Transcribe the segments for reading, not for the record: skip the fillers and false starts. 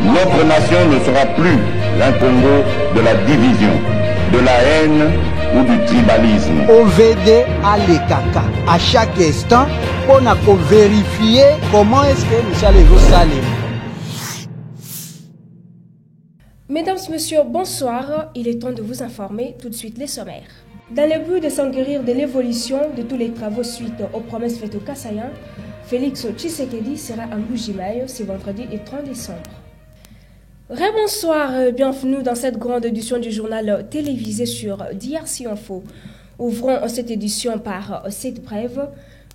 Notre nation ne sera plus un Congo de la division, de la haine ou du tribalisme. OVD Alekaka, à chaque instant, on a vérifier comment est-ce que nous allons salir. Mesdames, Messieurs, bonsoir. Il est temps de vous informer tout de suite les sommaires. Dans le but de s'enquérir de l'évolution de tous les travaux suite aux promesses faites au Kasayan, Félix Tshisekedi sera à Mbuji-Mayi ce vendredi et 30 décembre. Bonsoir, bienvenue dans cette grande édition du journal télévisé sur DRC Info. Ouvrons cette édition par cette brève.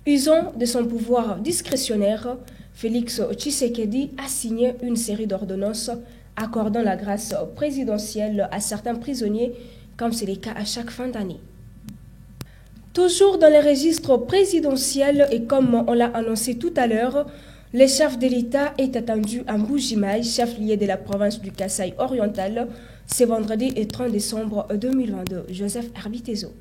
Usant de son pouvoir discrétionnaire, Félix Tshisekedi a signé une série d'ordonnances accordant la grâce présidentielle à certains prisonniers, comme c'est le cas à chaque fin d'année. Toujours dans les registres présidentiels et comme on l'a annoncé tout à l'heure, le chef de l'État est attendu à Mbuji-Mayi, chef-lieu de la province du Kasaï oriental, ce vendredi et 30 décembre 2022. Joseph Herbitezo.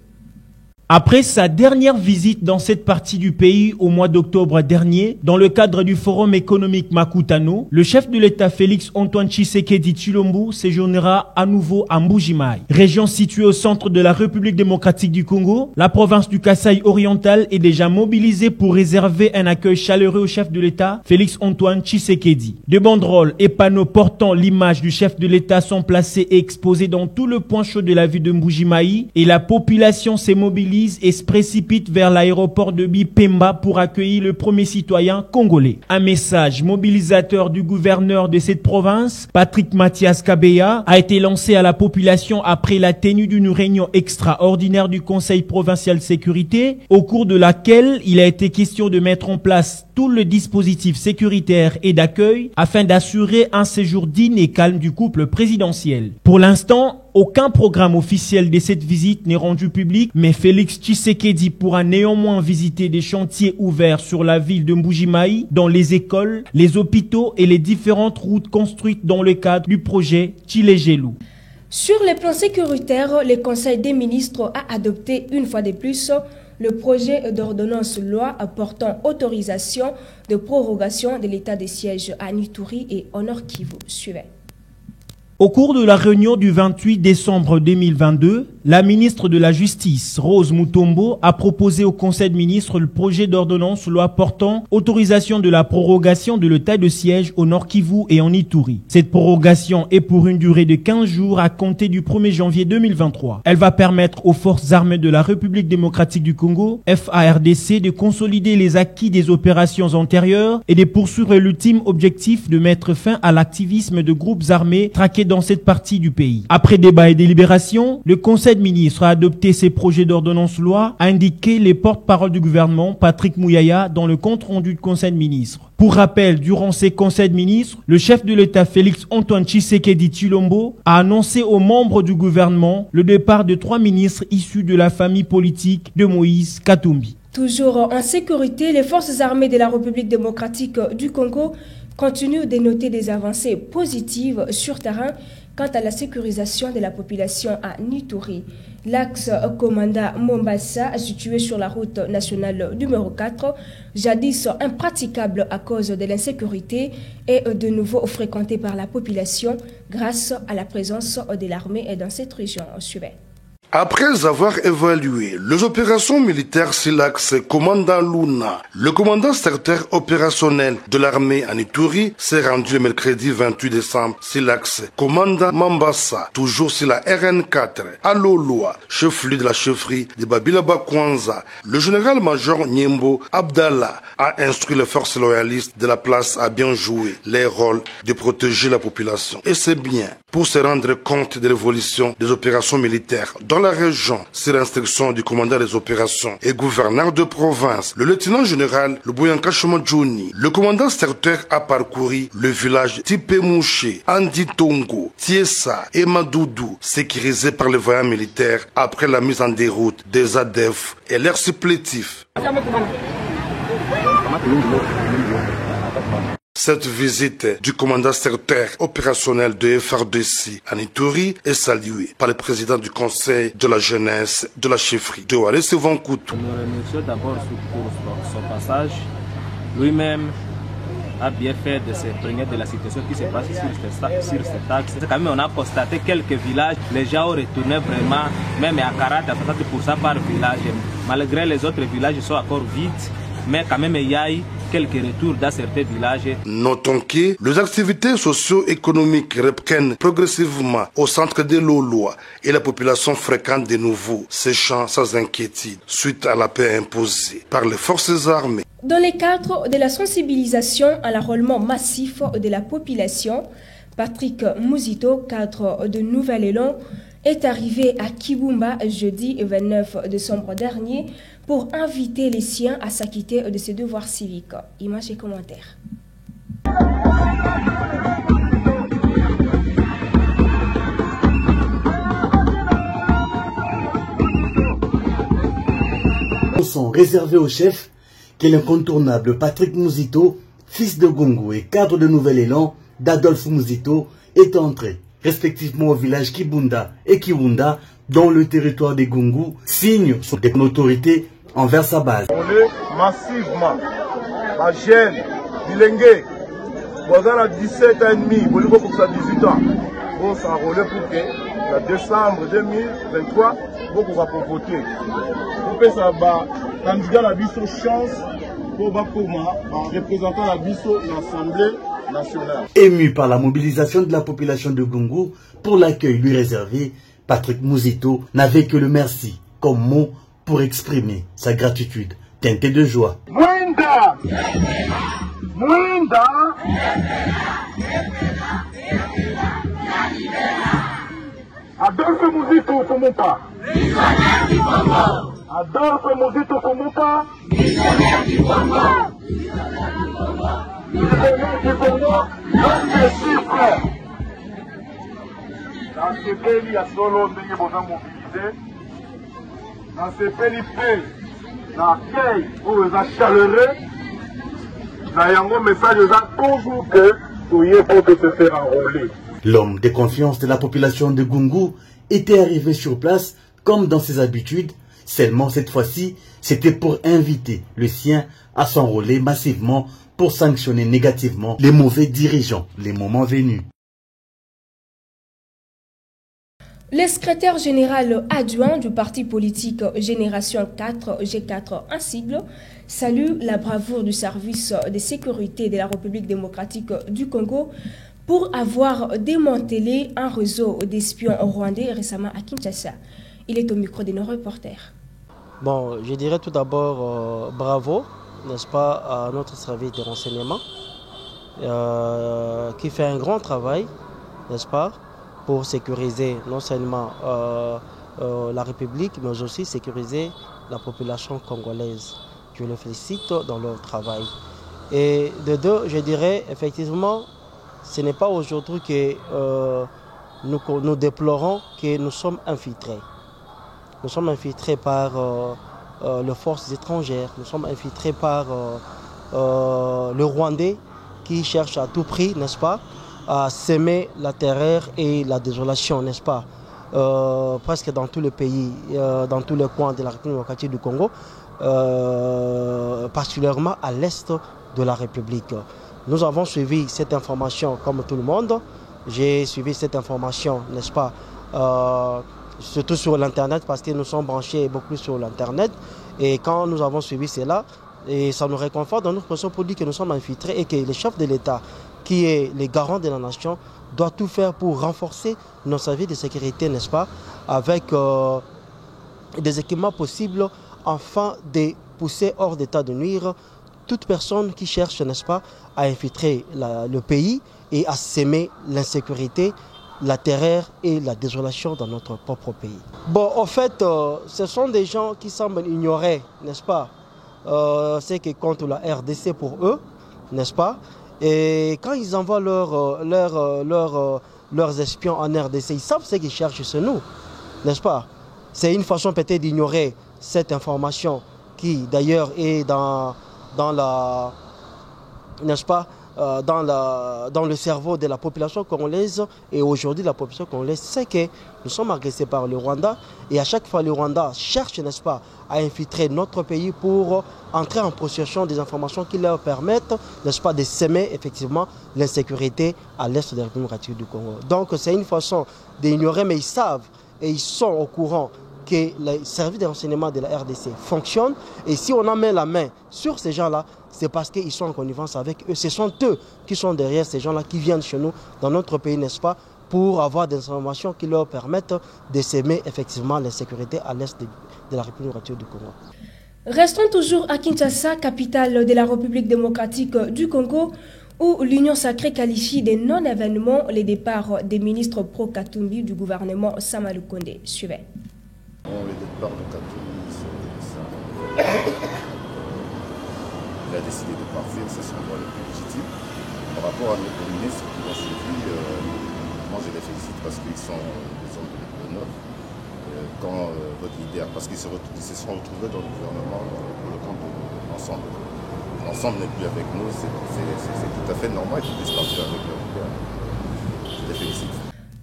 Après sa dernière visite dans cette partie du pays au mois d'octobre dernier, dans le cadre du Forum économique Makutano, le chef de l'État Félix Antoine Tshisekedi Tshilombo séjournera à nouveau à Mbuji-Mayi. Région située au centre de la République démocratique du Congo, la province du Kasaï oriental est déjà mobilisée pour réserver un accueil chaleureux au chef de l'État Félix Antoine Tshisekedi. Des banderoles et panneaux portant l'image du chef de l'État sont placés et exposés dans tout le point chaud de la ville de Mbuji-Mayi et la population s'est mobilisée et se précipite vers l'aéroport de Bipemba pour accueillir le premier citoyen congolais. Un message mobilisateur du gouverneur de cette province, Patrick Mathias Kabeya, a été lancé à la population après la tenue d'une réunion extraordinaire du Conseil provincial sécurité, au cours de laquelle il a été question de mettre en place tout le dispositif sécuritaire et d'accueil afin d'assurer un séjour digne et calme du couple présidentiel. Pour l'instant, aucun programme officiel de cette visite n'est rendu public, mais Félix Tshisekedi pourra néanmoins visiter des chantiers ouverts sur la ville de Mbuji-Mayi, dans les écoles, les hôpitaux et les différentes routes construites dans le cadre du projet Tshilé-Gelou. Sur le plan sécuritaire, le Conseil des ministres a adopté une fois de plus le projet d'ordonnance loi portant autorisation de prorogation de l'état de siège à Ituri et au Nord Kivu. Suivez. Au cours de la réunion du 28 décembre 2022, la ministre de la Justice, Rose Mutombo, a proposé au Conseil des ministres le projet d'ordonnance loi portant autorisation de la prorogation de l'état de siège au Nord Kivu et en Ituri. Cette prorogation est pour une durée de 15 jours à compter du 1er janvier 2023. Elle va permettre aux forces armées de la République démocratique du Congo, FARDC, de consolider les acquis des opérations antérieures et de poursuivre l'ultime objectif de mettre fin à l'activisme de groupes armés traqués dans cette partie du pays. Après débat et délibération, le Conseil des ministres a adopté ces projets d'ordonnance loi, a indiqué les porte-parole du gouvernement, Patrick Mouyaya, dans le compte-rendu du Conseil des ministres. Pour rappel, durant ces conseils de ministres, le chef de l'État Félix Antoine Tshisekedi Tshilombo a annoncé aux membres du gouvernement le départ de 3 ministres issus de la famille politique de Moïse Katumbi. Toujours en sécurité, les forces armées de la République démocratique du Congo continuent de noter des avancées positives sur terrain quant à la sécurisation de la population à Ituri. L'axe Komanda Mombasa, situé sur la route nationale numéro 4, jadis impraticable à cause de l'insécurité, est de nouveau fréquenté par la population grâce à la présence de l'armée dans cette région. Suivez. Après avoir évalué les opérations militaires sur l'axe commandant Luna, le commandant secteur opérationnel de l'armée en Ituri s'est rendu le mercredi 28 décembre sur l'axe commandant Mambasa, toujours sur la RN4, à Loloa, chef-lieu de la chefferie de Babilaba Kwanza. Le général-major Nyembo Abdallah a instruit les forces loyalistes de la place à bien jouer les rôles de protéger la population. Et c'est bien pour se rendre compte de l'évolution des opérations militaires dans la région, sur instruction du commandant des opérations et gouverneur de province, le lieutenant général Luboyanka Shomodjouni, le commandant secteur a parcouru le village Tipemouché, Anditongo, Tiesa et Madoudou, sécurisés par les voyants militaires après la mise en déroute des ADF et leurs supplétifs. Cette visite du commandant secteur opérationnel de FARDC en Ituri est saluée par le président du conseil de la jeunesse de la chefferie de Wallace Vancoutou. Nous remercions d'abord pour son passage. Lui-même a bien fait de se prévenir de la situation qui se passe sur cet axe. Quand même, on a constaté quelques villages, les gens ont retourné vraiment, même à 40-60% par village. Malgré les autres villages sont encore vides, mais quand même il y a eu quelques retours dans certains villages. Notons que les activités socio-économiques reprennent progressivement au centre de Loloa et la population fréquente de nouveau ces champs sans inquiétude suite à la paix imposée par les forces armées. Dans le cadre de la sensibilisation à l'enrôlement massif de la population, Patrick Muzito, cadre de Nouvel Élan, est arrivé à Kibumba jeudi 29 décembre dernier pour inviter les siens à s'acquitter de ses devoirs civiques. Images et commentaires. Sont réservés au chef qu'est l'incontournable Patrick Muzito, fils de Gongo et cadre de Nouvel Élan d'Adolphe Muzito, est entré respectivement au village Kibunda et Kiwunda dans le territoire des Gungu, signe son autorité envers sa base. On est massivement, ma jeune, bilingue, vous avez 17 ans et demi, vous avez 18 ans, vous s'enrôler pour que le décembre 2023, vous pouvez voter. Vous pouvez savoir, candidat la biso chance pour Bakoma, en représentant la biso l'Assemblée nationale. Ému par la mobilisation de la population de Gungu pour l'accueil lui réservé, Patrick Muzito n'avait que le merci comme mot pour exprimer sa gratitude teintée de joie. Mwinda! Mwinda! Adolphe Muzito Kumupa! Adolphe Muzito Kumupa! Missionnaire du Congo! Missionnaire du Congo! L'homme des chiffres! Dans ce pays, il y a solo ndenge boza mobilisé. Dans ce pays, l'accueil où ils ont chaleureux. Dans yango message, ils ont toujours que soyez pour se faire enrôler. L'homme de confiance de la population de Gungu était arrivé sur place comme dans ses habitudes. Seulement cette fois-ci, c'était pour inviter le sien à s'enrôler massivement pour sanctionner négativement les mauvais dirigeants, les moments venus. Le secrétaire général adjoint du parti politique Génération 4, G4 en sigle, salue la bravoure du service de sécurité de la République démocratique du Congo pour avoir démantelé un réseau d'espions rwandais récemment à Kinshasa. Il est au micro de nos reporters. Bon, je dirais tout d'abord bravo, n'est-ce pas, à notre service de renseignement qui fait un grand travail, n'est-ce pas, pour sécuriser non seulement la République, mais aussi sécuriser la population congolaise. Je les félicite dans leur travail. Et de deux, je dirais effectivement, ce n'est pas aujourd'hui que nous déplorons que nous sommes infiltrés. Nous sommes infiltrés par les forces étrangères, nous sommes infiltrés par le Rwandais qui cherche à tout prix, n'est-ce pas, à semer la terreur et la désolation, n'est-ce pas, presque dans tous les pays, dans tous les coins de la République démocratique du Congo, particulièrement à l'est de la République. Nous avons suivi cette information comme tout le monde. J'ai suivi cette information, n'est-ce pas, surtout sur l'Internet, parce que nous sommes branchés beaucoup sur l'Internet. Et quand nous avons suivi cela, et ça nous réconforte dans notre position pour dire que nous sommes infiltrés et que le chef de l'État, qui est le garant de la nation, doit tout faire pour renforcer nos services de sécurité, n'est-ce pas, avec des équipements possibles, afin de pousser hors d'état de nuire toute personne qui cherche, n'est-ce pas, à infiltrer le pays et à s'aimer l'insécurité, la terreur et la désolation dans notre propre pays. Bon, en fait, ce sont des gens qui semblent ignorer, n'est-ce pas, ce qui compte la RDC pour eux, n'est-ce pas? Et quand ils envoient leurs espions en RDC, ils savent ce qu'ils cherchent chez nous, n'est-ce pas? C'est une façon peut-être d'ignorer cette information qui d'ailleurs est dans la, n'est-ce pas, dans le cerveau de la population congolaise. Et aujourd'hui, la population congolaise sait que nous sommes agressés par le Rwanda. Et à chaque fois, le Rwanda cherche, n'est-ce pas, à infiltrer notre pays pour entrer en possession des informations qui leur permettent, n'est-ce pas, de semer effectivement l'insécurité à l'est de la République démocratique du Congo. Donc c'est une façon d'ignorer, mais ils savent et ils sont au courant que les services de renseignement de la RDC fonctionnent. Et si on en met la main sur ces gens-là, c'est parce qu'ils sont en connivence avec eux. Ce sont eux qui sont derrière ces gens-là qui viennent chez nous, dans notre pays, n'est-ce pas, pour avoir des informations qui leur permettent de s'aimer effectivement l'insécurité à l'est de la République démocratique du Congo. Restons toujours à Kinshasa, capitale de la République démocratique du Congo, où l'Union sacrée qualifie de non-événements les départs des ministres pro-Katumbi du gouvernement Sama Lukonde. Suivez. Le départ de Katumbi, il a décidé de partir, c'est son droit le plus légitime. Par rapport à nos ministres qui l'ont suivi, moi je les félicite parce qu'ils sont des hommes de l'honneur. Quand votre leader, parce qu'ils se sont retrouvés dans le gouvernement pour le compte de l'ensemble. L'ensemble n'est plus avec nous, c'est tout à fait normal qu'ils puissent partir avec leur leader. Je les félicite.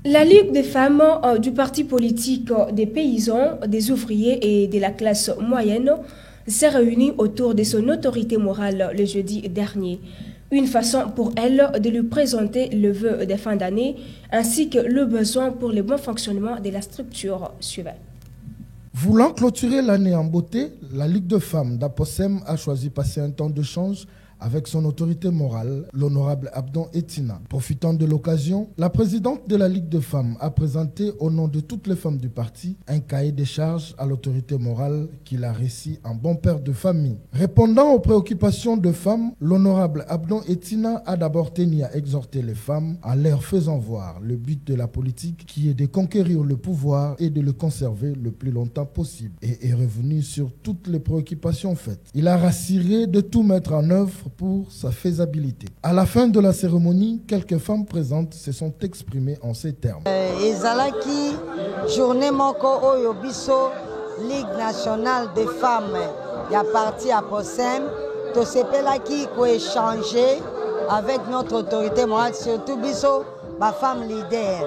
La Ligue des femmes du parti politique des paysans, des ouvriers et de la classe moyenne s'est réunie autour de son autorité morale le jeudi dernier. Une façon pour elle de lui présenter le vœu de fin d'année ainsi que le besoin pour le bon fonctionnement de la structure suivante. Voulant clôturer l'année en beauté, la Ligue de femmes d'Aposem a choisi de passer un temps de change avec son autorité morale, l'honorable Abdon Etina. Profitant de l'occasion, la présidente de la Ligue de femmes a présenté au nom de toutes les femmes du parti un cahier des charges à l'autorité morale qu'il a récit en bon père de famille. Répondant aux préoccupations de femmes, l'honorable Abdon Etina a d'abord tenu à exhorter les femmes en leur faisant voir le but de la politique qui est de conquérir le pouvoir et de le conserver le plus longtemps possible et est revenu sur toutes les préoccupations faites. Il a rassuré de tout mettre en œuvre pour sa faisabilité. À la fin de la cérémonie, quelques femmes présentes se sont exprimées en ces termes. Ezalaki journée moko oyo biso Ligue nationale des femmes ya parti Aposem to sepelaki ko échanger avec notre autorité morale, surtout biso ba femme leader.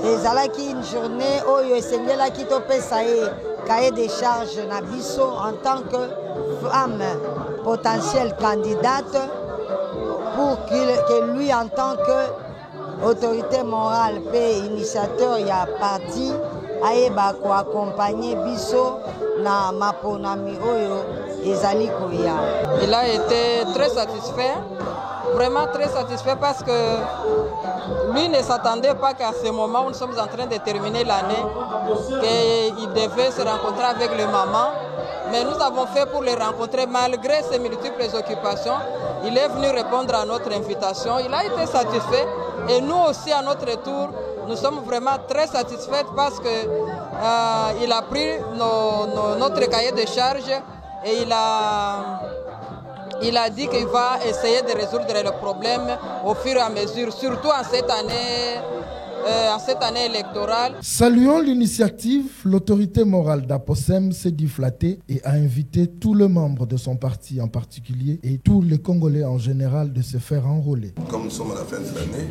Ezalaki une journée oyo esengelaki to pesa ye cahier des charges na biso en tant que femme potentielle candidate pour que lui en tant que autorité morale et initiateur il y a parti aeba ko accompagner biso na maponami oyo ezali koya. Il a été très satisfait, vraiment très satisfait parce que lui ne s'attendait pas qu'à ce moment où nous sommes en train de terminer l'année, qu'il devait se rencontrer avec le maman. Mais nous avons fait pour le rencontrer malgré ses multiples occupations. Il est venu répondre à notre invitation. Il a été satisfait et nous aussi à notre tour, nous sommes vraiment très satisfaits parce qu'il a pris notre cahier de charges et il a dit qu'il va essayer de résoudre le problème au fur et à mesure, surtout en cette année électorale. Saluant l'initiative, l'autorité morale d'Aposem s'est dit flattée et a invité tous les membres de son parti en particulier et tous les Congolais en général de se faire enrôler. Comme nous sommes à la fin de l'année,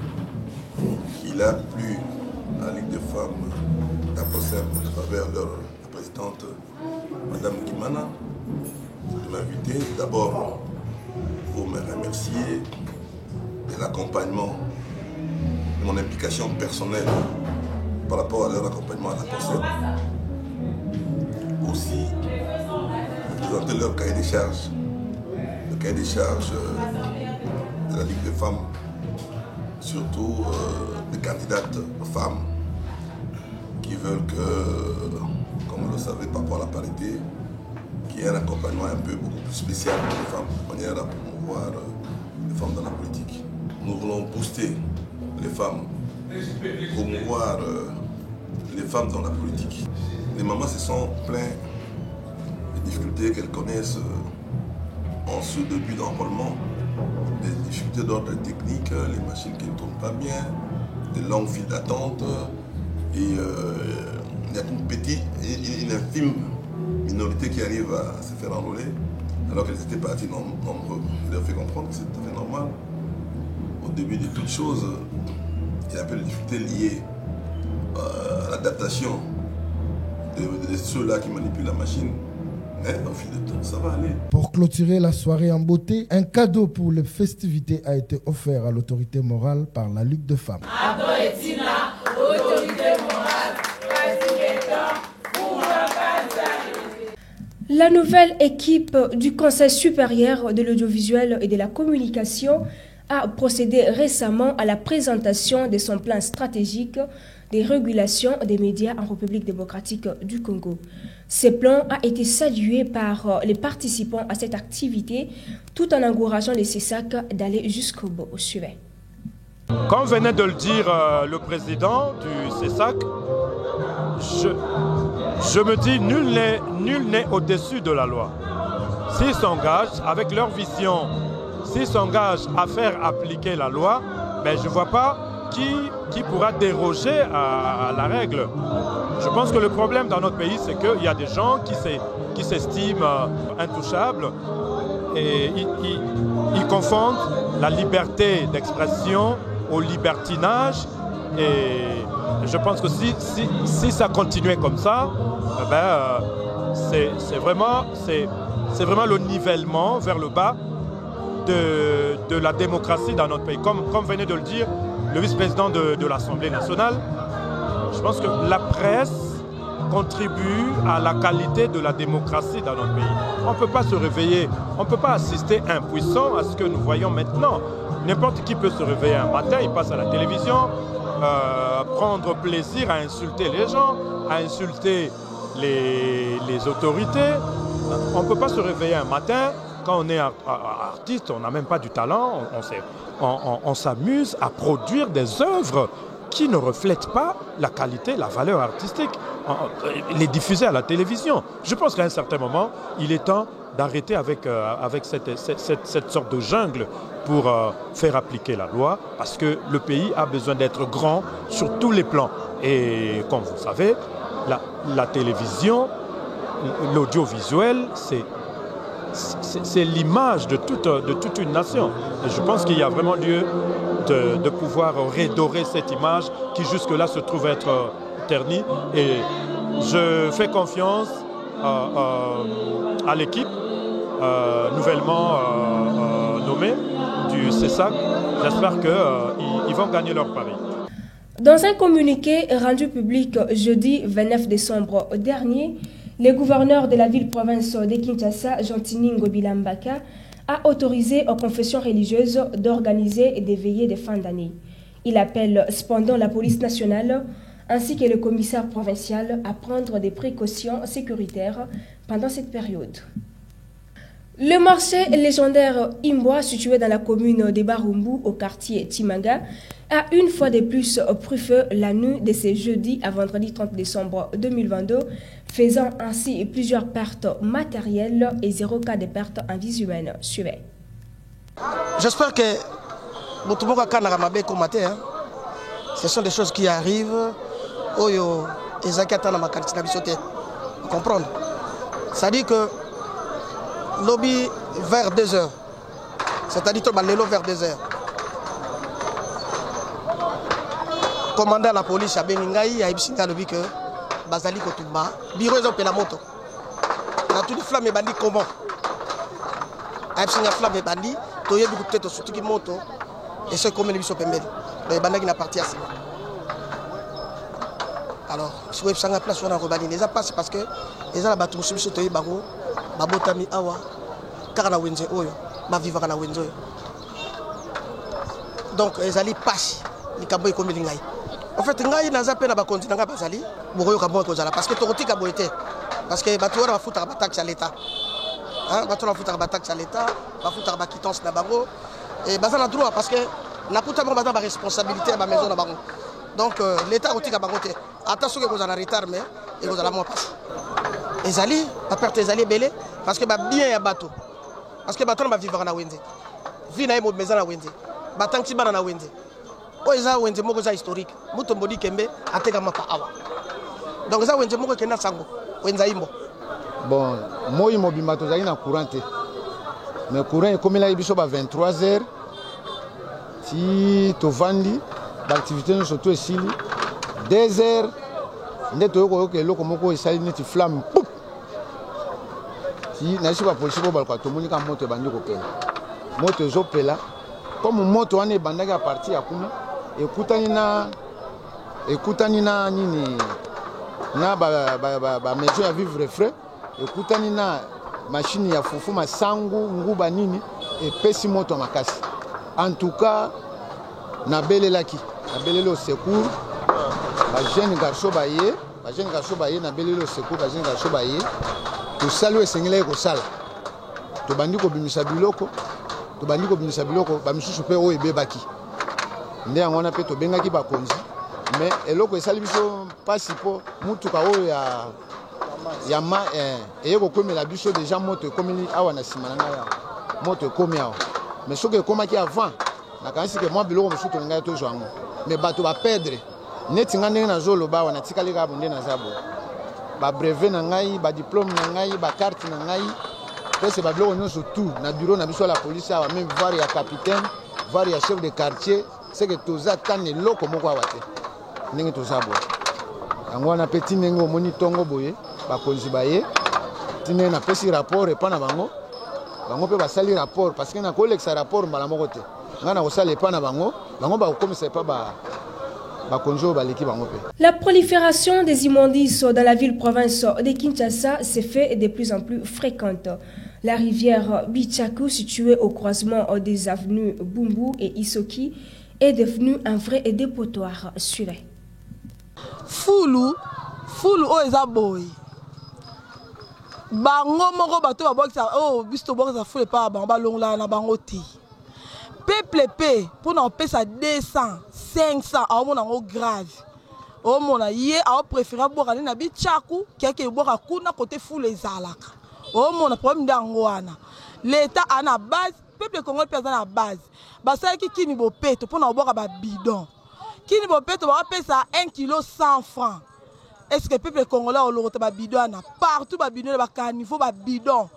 il a plu à la Ligue des femmes d'Aposem à travers leur présidente, Madame Kimana, de m'inviter d'abord pour me remercier de l'accompagnement, de mon implication personnelle par rapport à leur accompagnement à la Aposem. Aussi, présenter leur cahier des charges, le cahier des charges de la Ligue des femmes, surtout des candidates femmes qui veulent que, comme vous le savez, par rapport à la parité, qu'il y ait un accompagnement un peu beaucoup plus spécial pour les femmes, de manière à promouvoir les femmes dans la politique. Nous voulons booster les femmes, promouvoir les femmes dans la politique. Les mamans se sont plaintes des difficultés qu'elles connaissent en ce début d'enrôlement, des difficultés d'ordre technique, les machines qui ne tournent pas bien, des longues files d'attente, et il y a une infime minorité qui arrive à se faire enrôler alors qu'elles étaient parties nombreux. Je leur fais comprendre que c'est tout à fait normal. début de toute chose, il y a un peu de difficultés liées à l'adaptation de ceux-là qui manipulent la machine. Mais au fil du temps, ça va aller. Pour clôturer la soirée en beauté, un cadeau pour les festivités a été offert à l'autorité morale par la Ligue de femmes. La nouvelle équipe du Conseil supérieur de l'audiovisuel et de la communication a procédé récemment à la présentation de son plan stratégique de régulation des médias en République démocratique du Congo. Ce plan a été salué par les participants à cette activité tout en encourageant les CESAC d'aller jusqu'au bout. Suivez. Comme venait de le dire le président du CESAC, je me dis nul n'est au-dessus de la loi. S'ils s'engagent avec leur vision, s'ils s'engagent à faire appliquer la loi, ben je ne vois pas qui pourra déroger à la règle. Je pense que le problème dans notre pays, c'est qu'il y a des gens qui s'estiment intouchables et ils confondent la liberté d'expression au libertinage. Et je pense que si ça continuait comme ça, c'est vraiment le nivellement vers le bas de la démocratie dans notre pays. Comme venait de le dire le vice-président de l'Assemblée nationale, je pense que la presse contribue à la qualité de la démocratie dans notre pays. On ne peut pas se réveiller, on ne peut pas assister impuissant à ce que nous voyons maintenant. N'importe qui peut se réveiller un matin, il passe à la télévision, prendre plaisir à insulter les gens, à insulter les autorités. On ne peut pas se réveiller un matin. Quand on est artiste, on n'a même pas du talent, on s'amuse à produire des œuvres qui ne reflètent pas la qualité, la valeur artistique, les diffuser à la télévision. Je pense qu'à un certain moment, il est temps d'arrêter avec cette sorte de jungle pour faire appliquer la loi, parce que le pays a besoin d'être grand sur tous les plans. Et comme vous savez, la télévision, l'audiovisuel, c'est l'image de toute une nation. Et je pense qu'il y a vraiment lieu de pouvoir redorer cette image qui jusque-là se trouve être ternie. Et je fais confiance à l'équipe nouvellement nommée du CESAC. J'espère qu'ils vont gagner leur pari. Dans un communiqué rendu public jeudi 29 décembre dernier, le gouverneur de la ville-province de Kinshasa, Gentini Ngobilambaka, a autorisé aux confessions religieuses d'organiser des veillées de fin d'année. Il appelle cependant la police nationale ainsi que le commissaire provincial à prendre des précautions sécuritaires pendant cette période. Le marché légendaire Imboa, situé dans la commune de Barumbu, au quartier Timanga, a une fois de plus pris feu la nuit de ce jeudi à vendredi 30 décembre 2022, faisant ainsi plusieurs pertes matérielles et 0 cas de pertes en vie humaine. Suivez. J'espère que ce sont des choses qui arrivent. Comprendre. C'est-à-dire que lobby vers 2 heures. C'est-à-dire que l'élo vers 2 heures. Commandant la police à Beningaï a dit que Bazali Kotumba, bureau de la moto. La toute flamme est bandit comment? A dit que flamme est bandit, tu as peut-être surtout qui moto et ce comme les pembel. Les bandits qui n'a parti à ça. Alors, si vous avez place on a rebali, les a passé parce que les a battu sur ce toy baro, babotami awa, car na wenze oyo, ma vivra na wenze. Donc les ali passe, les kaboy comme les ngai. En fait, ngai na zape na ba continent nga bazali, boroyo kabo ko zala parce que toroti kabo été parce que batuara va foutre ba taxe à l'état. Hein, batuara va foutre ba taxe à l'état, va foutre ba quittance na bango et bazala droit parce que na puta ba ba responsabilité à ba maison na bango. Donc l'état roti ka bango té. Attention que vous en retard mais et vous allez moins passer. Les ali, la perte des ali belé parce que ba bien ya bateau. Parce que bateau va vivre na wende. Vie na mo maison na wende. Batanki bana na wende. O eza wende moko za historique. Muto mbodi kembe ateka mapa awa. Donc ça wende moko kena sango. Wenza imbo. Bon, moi mobima tozali na courant. Mais courant comme là biso ba 23h. ti tovandi l'activité nous surtout ici 2 heures ndeto yoko yoke loko moko esali neti flamme poup ti na siba polisi ko balko to monika moto bandi ko pela moto ezopela comme moto wana ebandaki a partir ya kuna ekutani na nini na ba maison ya vivre frais ekutani na machine ya fufu masangu nguba nini epesi moto makasi en tout cas na belelaki au secours ba jeune garçon baye na belelo au secours ba jeune garçon baye to saluer sengele ko sala to bandi ko bimisa biloko ba misusu pe o ebebaki nde yango na pe to bengaki ba konzi mais eloko esali biso pasi po mutuka oyo ya ma eyeko komela biso déjà moto ekomeli awa na sima na ngai awa moto ekomi awa mais soki ekomaki avant nakanisi ke mwa biloko mosusu tolingai tozwa yango mais bato baperdre neti nga ndenge nazoloba awa natikali kaka bonde naza boye babrevet na ngai badiplôme na ngai bakarte na ngai pese babiloko nyonso tout na bureau na biso ya la police awa même var ya capitaine var ya chef de quartier seke toza tana eloko moko awa te ndenge toza boye yango wana mpe ti ndenge omoni ntongo boye bakonzi baye ti ndenge napesi rapport epa na bango mpe basali rapport parce que nakolekisa rapport mbala moko te ngai nakosala epa na bango bakokomisa epa bakonzi oyo baleki bango mpe. La prolifération des immondices dans la ville-province de Kinshasa s'est fait de plus en plus fréquente. La rivière Bichaku, située au croisement des avenues Bumbu et Isoki, est devenue un vrai dépotoir. Suivez. Fulu o eza boy. Bango moko bato ba bokisa bisto bokisa fulu pa bango balongla na bango ti. Peuple pe pour na pesa 200 500 a mona ngo grave. O mona ye a préféré boka na Bichaku keke boka kuna côté fulu ezalaka. O mona problème dango wana. L'état a na base, peuple congolais pesa na base. Basali kini bo peto pour na boka ba bidon. Kini bo peto ba pesa 1 kilo 100 francs. Est-ce que le peuple congolais a le bidon partout ba bidon ba caniveau ba bidon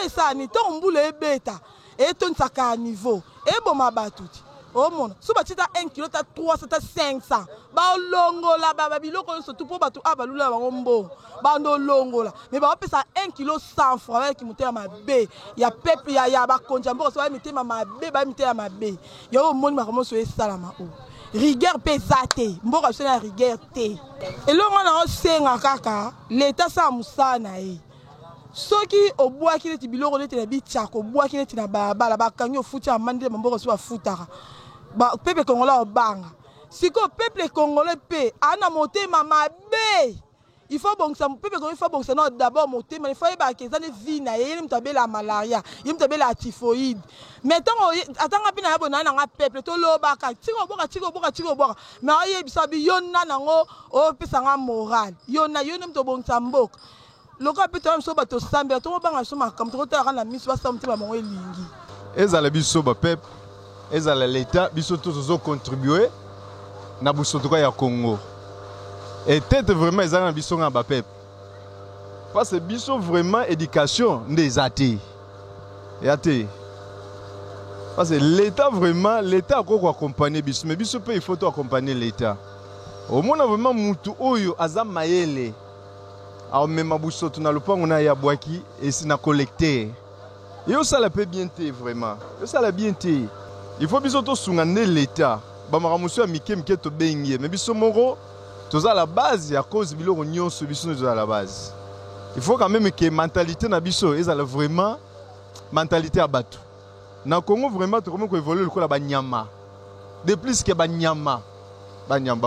et ça ni ton boule beta et ton sa caniveau et bon ma batuti oh mon suba tita 1 kilo ta 300 ta 500 ba longo la ba biloko surtout pour batu abalula ba ngombo ba ndo longo la mais ba pesa 1 kilo 100 francs qui monter ma bé ya peuple ya ba konja mbo so ba mitema ma bé ba mitema ma bé yo moni ma komo so salama o rigueur pesate mboka sona rigueur te elongo na osenga kaka l'état sa musana e soki obwaki neti biloko neti na Bichako obwaki neti na bala bakangi ofuti amande mboka so afutaka ba peuple congolais obanga siko peuple congolais pe ana motema mabe il faut bon ça peuple congolais faut bon ça non d'abord motema il faut ba kezane vie na ye mtabela malaria mtabela typhoïde mettons atanga pina ya bona na peuple to lobaka tiko boka mais aye bisabi yonna nango o pesa nga moral yonna mto bon samboka loka pita so bato sambe to banga so makam to ta kana miso ba samti ba mongo elingi ezala biso ba peuple ezala l'état biso tozo contribuer na busotoka ya Congo et peut-être vraiment ezala biso nga ba peuple parce que biso vraiment éducation des athées et parce que l'état vraiment l'état ko accompagner biso mais biso peut il faut accompagner l'état au moins vraiment mutu oyo aza mayele a même busoto na lopango na ya bwaki et sina collecter et ça la peut bien té vraiment ça la bien té il faut biso to sungane l'état ba maramuso ya mike to bengie mais biso moko toza la base ya cause biloko nyonso biso toza la base il faut quand même que mentalité na biso ezala vraiment mentalité à bato na Congo vraiment to comme ko évoluer ko la banyama de plus que banyama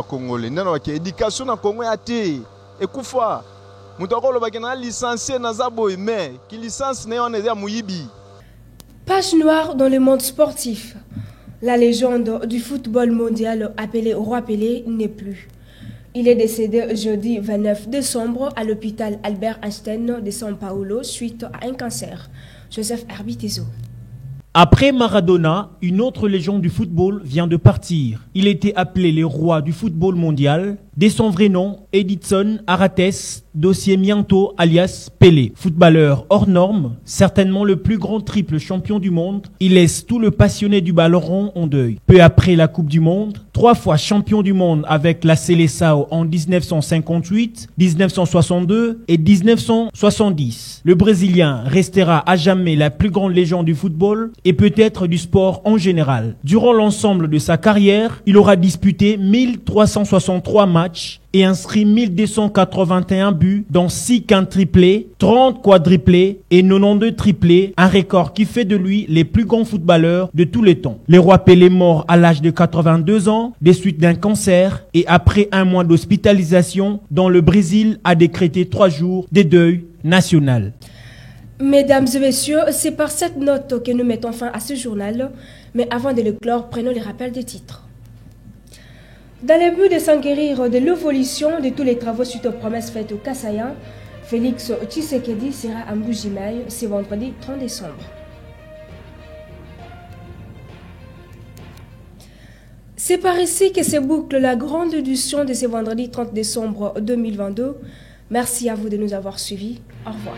congolais nana ke éducation na Congo ya té ekufa mutu akoloba ke na licencié na zabo mais ki licence na yo na ya muyibi. Page noire dans le monde sportif. La légende du football mondial appelé Roi Pelé n'est plus. Il est décédé jeudi 29 décembre à l'hôpital Albert Einstein de São Paulo suite à un cancer. Joseph Arbitezo. Après Maradona, une autre légende du football vient de partir. Il était appelé le roi du football mondial. Dès son vrai nom, Edison Arates Dossier Mianto alias Pelé. Footballeur hors norme, certainement le plus grand triple champion du monde, il laisse tout le passionné du ballon rond en deuil. Peu après la Coupe du Monde, 3 fois champion du monde avec la Seleção en 1958, 1962 et 1970. Le Brésilien restera à jamais la plus grande légende du football et peut-être du sport en général. Durant l'ensemble de sa carrière, il aura disputé 1363 matchs et inscrit 1281 buts, dont 6 quintriplés, 30 quadriplés et 92 triplés, un record qui fait de lui les plus grands footballeurs de tous les temps. Le roi Pelé mort à l'âge de 82 ans, des suites d'un cancer et après un mois d'hospitalisation dont le Brésil a décrété 3 jours de deuil national. Mesdames et messieurs, c'est par cette note que nous mettons fin à ce journal. Mais avant de le clore, prenons les rappels des titres. Dans le but de s'enquérir de l'évolution de tous les travaux suite aux promesses faites au Kasaïen, Félix Tshisekedi sera à Mbujimaï ce vendredi 30 décembre. C'est par ici que se boucle la grande édition de ce vendredi 30 décembre 2022. Merci à vous de nous avoir suivis. Au revoir.